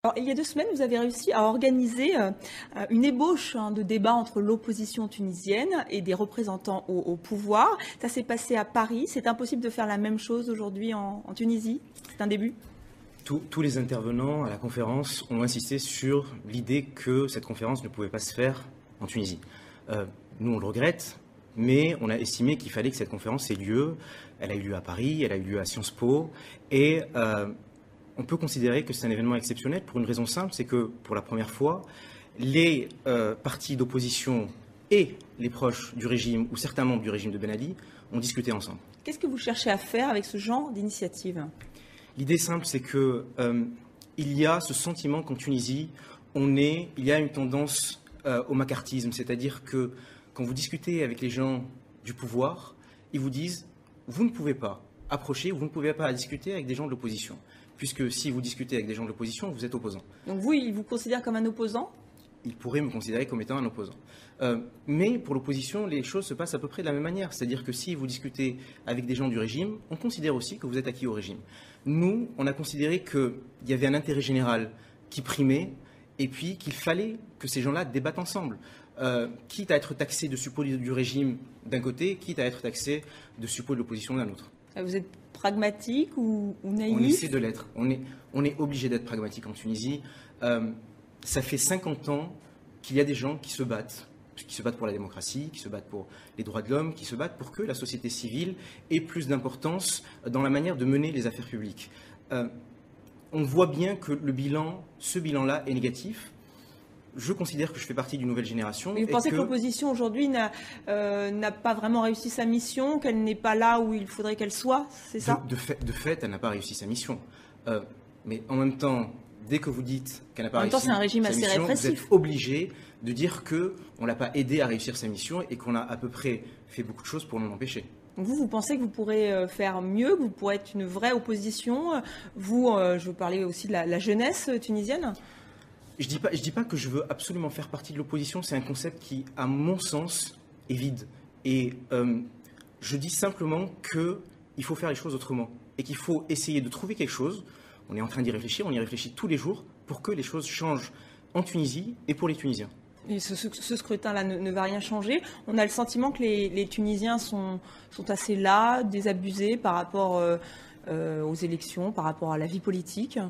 Alors, il y a 2 semaines, vous avez réussi à organiser une ébauche de débat entre l'opposition tunisienne et des représentants au pouvoir. Ça s'est passé à Paris. C'est impossible de faire la même chose aujourd'hui en Tunisie. C'est un début. Tous les intervenants à la conférence ont insisté sur l'idée que cette conférence ne pouvait pas se faire en Tunisie. Nous, on le regrette, mais on a estimé qu'il fallait que cette conférence ait lieu. Elle a eu lieu à Paris, elle a eu lieu à Sciences Po, et on peut considérer que c'est un événement exceptionnel pour une raison simple, c'est que pour la première fois, les partis d'opposition et les proches du régime, ou certains membres du régime de Ben Ali, ont discuté ensemble. Qu'est-ce que vous cherchez à faire avec ce genre d'initiative ? L'idée simple, c'est que il y a ce sentiment qu'en Tunisie, il y a une tendance au macartisme, c'est-à-dire que quand vous discutez avec les gens du pouvoir, ils vous disent « vous ne pouvez pas approcher, vous ne pouvez pas discuter avec des gens de l'opposition ». Puisque si vous discutez avec des gens de l'opposition, vous êtes opposant. Donc vous, ils vous considèrent comme un opposant ? Ils pourraient me considérer comme étant un opposant. Mais pour l'opposition, les choses se passent à peu près de la même manière. C'est-à-dire que si vous discutez avec des gens du régime, on considère aussi que vous êtes acquis au régime. Nous, on a considéré qu'il y avait un intérêt général qui primait et puis qu'il fallait que ces gens-là débattent ensemble. Quitte à être taxés de suppôts du régime d'un côté, quitte à être taxés de suppôts de l'opposition d'un autre. Vous êtes pragmatique ou naïf ? On essaie de l'être. On est obligé d'être pragmatique en Tunisie. Ça fait 50 ans qu'il y a des gens qui se battent pour la démocratie, qui se battent pour les droits de l'homme, qui se battent pour que la société civile ait plus d'importance dans la manière de mener les affaires publiques. On voit bien que ce bilan-là est négatif. Je considère que je fais partie d'une nouvelle génération. Mais vous pensez que l'opposition aujourd'hui n'a pas vraiment réussi sa mission, qu'elle n'est pas là où il faudrait qu'elle soit, c'est ça ? De fait, elle n'a pas réussi sa mission. Mais en même temps, dès que vous dites qu'elle n'a pas réussi sa mission, c'est un régime assez répressif. Vous êtes obligé de dire qu'on ne l'a pas aidé à réussir sa mission et qu'on a à peu près fait beaucoup de choses pour l'en empêcher. Donc vous pensez que vous pourrez faire mieux, que vous pourrez être une vraie opposition ? Vous, je veux parler aussi de la jeunesse tunisienne ? Je dis pas que je veux absolument faire partie de l'opposition, c'est un concept qui, à mon sens, est vide. Et je dis simplement qu'il faut faire les choses autrement et qu'il faut essayer de trouver quelque chose. On est en train d'y réfléchir, on y réfléchit tous les jours pour que les choses changent en Tunisie et pour les Tunisiens. Et ce scrutin-là ne va rien changer. On a le sentiment que les Tunisiens sont assez las, désabusés par rapport aux élections, par rapport à la vie politique.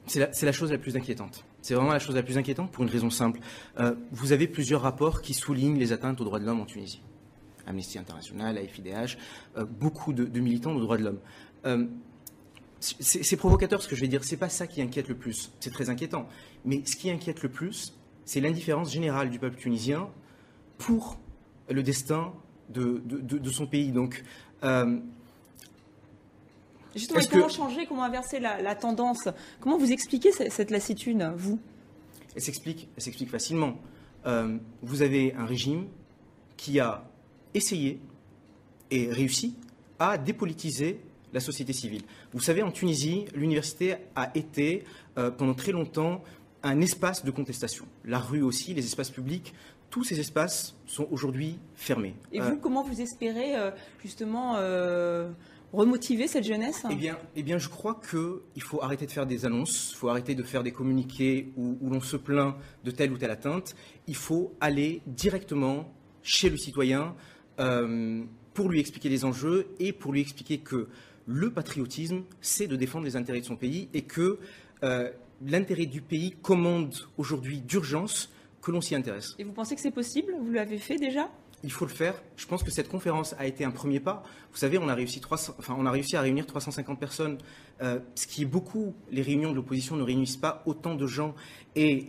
C'est la chose la plus inquiétante. C'est vraiment la chose la plus inquiétante pour une raison simple. Vous avez plusieurs rapports qui soulignent les atteintes aux droits de l'homme en Tunisie. Amnesty International, AFIDH, beaucoup de militants aux droits de l'homme. C'est provocateur ce que je vais dire, c'est pas ça qui inquiète le plus. C'est très inquiétant. Mais ce qui inquiète le plus, c'est l'indifférence générale du peuple tunisien pour le destin de son pays. Donc, justement, comment changer, comment inverser la tendance ? Comment vous expliquez cette lassitude, vous ? Elle s'explique facilement. Vous avez un régime qui a essayé et réussi à dépolitiser la société civile. Vous savez, en Tunisie, l'université a été pendant très longtemps un espace de contestation. La rue aussi, les espaces publics, tous ces espaces sont aujourd'hui fermés. Et vous, comment vous espérez justement remotiver cette jeunesse ? Eh bien, je crois qu'il faut arrêter de faire des annonces, il faut arrêter de faire des communiqués où l'on se plaint de telle ou telle atteinte. Il faut aller directement chez le citoyen pour lui expliquer les enjeux et pour lui expliquer que le patriotisme, c'est de défendre les intérêts de son pays et que l'intérêt du pays commande aujourd'hui d'urgence que l'on s'y intéresse. Et vous pensez que c'est possible ? Vous l'avez fait déjà ? Il faut le faire. Je pense que cette conférence a été un premier pas. Vous savez, on a réussi à réunir 350 personnes, ce qui est beaucoup. Les réunions de l'opposition ne réunissent pas autant de gens. Et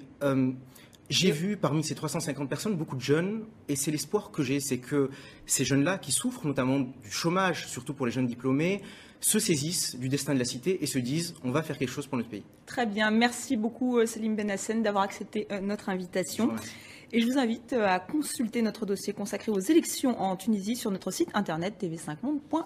j'ai vu parmi ces 350 personnes beaucoup de jeunes, et c'est l'espoir que j'ai, c'est que ces jeunes-là qui souffrent notamment du chômage, surtout pour les jeunes diplômés, se saisissent du destin de la cité et se disent on va faire quelque chose pour notre pays. Très bien, merci beaucoup Selim Benhassen d'avoir accepté notre invitation. Et je vous invite à consulter notre dossier consacré aux élections en Tunisie sur notre site internet tv5monde.com.